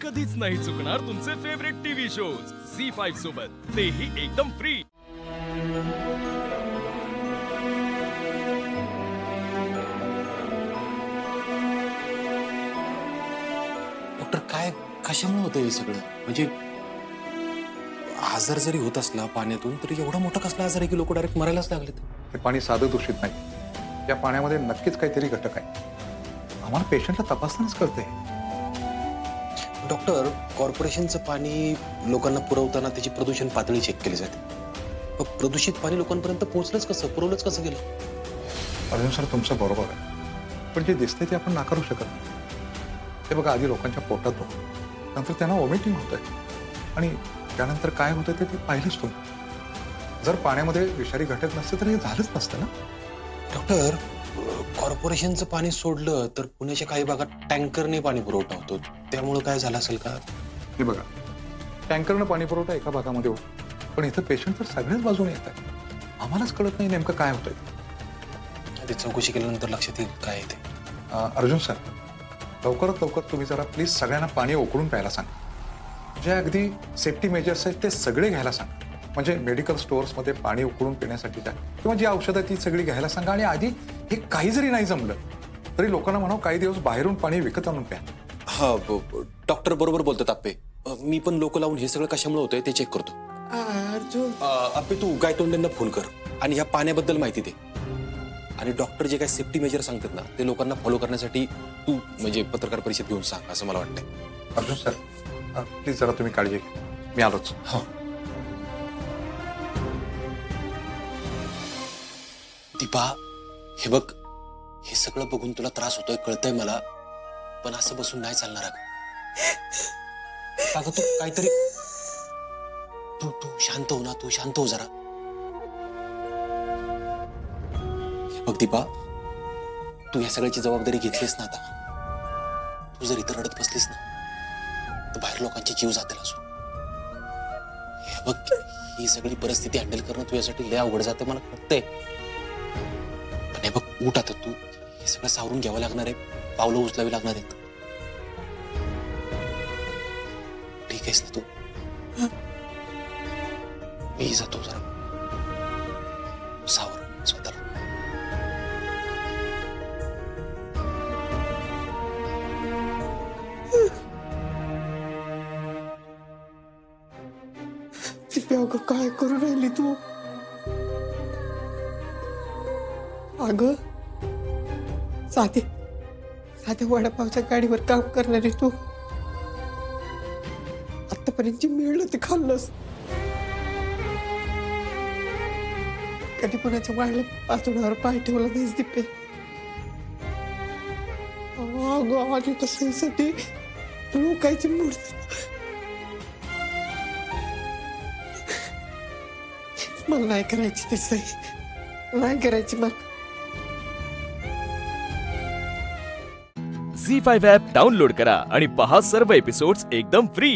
कधीच नाही चुकणार तुमचे फेवरेट टीव्ही शोज झी5 सोबत, तेही एकदम फ्री। डॉक्टर काय कशामुळे होतं हे सगळं? म्हणजे आजार जरी होत असला पाण्यातून तरी एवढा मोठा कसला आजार आहे की लोक डायरेक्ट मरायलाच लागलेत? हे पाणी साधं दूषित नाही, या पाण्यामध्ये नक्कीच काहीतरी घटक आहे। आम्हाला पेशंटला तपासतानाच कळतंय। डॉक्टर, कॉर्पोरेशनचं पाणी लोकांना पुरवताना त्याची प्रदूषण पातळी चेक केली जाते, मग प्रदूषित पाणी लोकांपर्यंत पोहोचलंच कसं, पुरवलंच कसं गेलं? अर्जुन सर, तुमचं बरोबर आहे, पण जे दिसतंय ते आपण नाकारू शकत नाही। हे बघा, आधी लोकांच्या पोटात होतं, नंतर त्यांना वॉमिटिंग होतंय आणि त्यानंतर काय होतंय ते पाहिलंच तुम्ही। जर पाण्यामध्ये विषारी घटक नसते तर हे झालंच नसतं ना। डॉक्टर, कॉर्पोरेशनचं पाणी सोडलं तर पुण्याच्या काही भागात टँकरने पाणी पुरवठा होतो, त्यामुळे काय झालं असेल का? हे बघा, टँकरनं पाणी पुरवठा एका भागामध्ये होतो, पण इथं पेशंट तर सगळ्याच बाजूने येत आहे। आम्हालाच कळत नाही नेमकं काय होतंय। ते चौकशी केल्यानंतर लक्षात येईल काय आहे ते। अर्जुन सर, लवकरात लवकर तुम्ही जरा प्लीज सगळ्यांना पाणी उकळून प्यायला सांगा। जे अगदी सेफ्टी मेजर्स आहेत ते सगळे घ्यायला सांगा, म्हणजे मेडिकल स्टोअर्समध्ये पाणी उकळून पिण्यासाठी द्या किंवा जी औषधं ती सगळी घ्यायला सांगा। आणि आधी हे काही जरी नाही जमलं तरी लोकांना म्हणावं काही दिवस बाहेरून पाणी विकत आणून प्या। हा, डॉक्टर बरोबर बोलतात आप्पे। मी पण लोक लावून हे सगळं कशामुळे होतंय ते चेक करतो। अर्जुन, आप्पे, तू गायतोंड्यांना फोन कर आणि ह्या पाण्याबद्दल माहिती दे, आणि डॉक्टर जे काही सेफ्टी मेजर सांगतात ना ते लोकांना फॉलो करण्यासाठी तू म्हणजे पत्रकार परिषद घेऊन सांग, असं मला वाटतंय। अर्जुन सर, प्लीज जरा तुम्ही काळजी घ्या, मी आलोच। हा, दीपा, हे बघ, हे सगळं बघून तुला त्रास होतोय कळतंय मला, पण असं बसून नाही चालणार अगं तू काहीतरी, तू तू शांत हो ना, तू शांत हो जरा। हे बघ दीपा, तू या सगळ्याची जबाबदारी घेतलीस ना आता, तू जर इथं रडत बसलीस ना तर बाहेर लोकांचे जीव जातील असून। हे बघ, ही सगळी परिस्थिती हँडल करणं तुझ्यासाठी लय अवघड जाते मला कळतंय, पण हे बघ, उठ आता, तू हे सगळं सावरून घ्यावं लागणार आहे, पावलं उचलावी लागणार आहेत। ठीक आहेस ना तू? मी जातो जरा सावर स्वतःला। अगं काय करू राहिली तू? अगं साध्या वडापावच्या गाडीवर काम करणारी तू आतापर्यंत जे मिळलं ते खाल्लंस, कधी कोणाच्या वाढल्या पातोड्यावर पाय ठेवला नाहीस दिपे। अगं आधी कशासाठी लोकांची मूर्ती, मला नाही करायची ती सही, नाही करायची मला। झी5 ॲप डाउनलोड करा आणि पहा सर्व एपिसोड्स एकदम फ्री।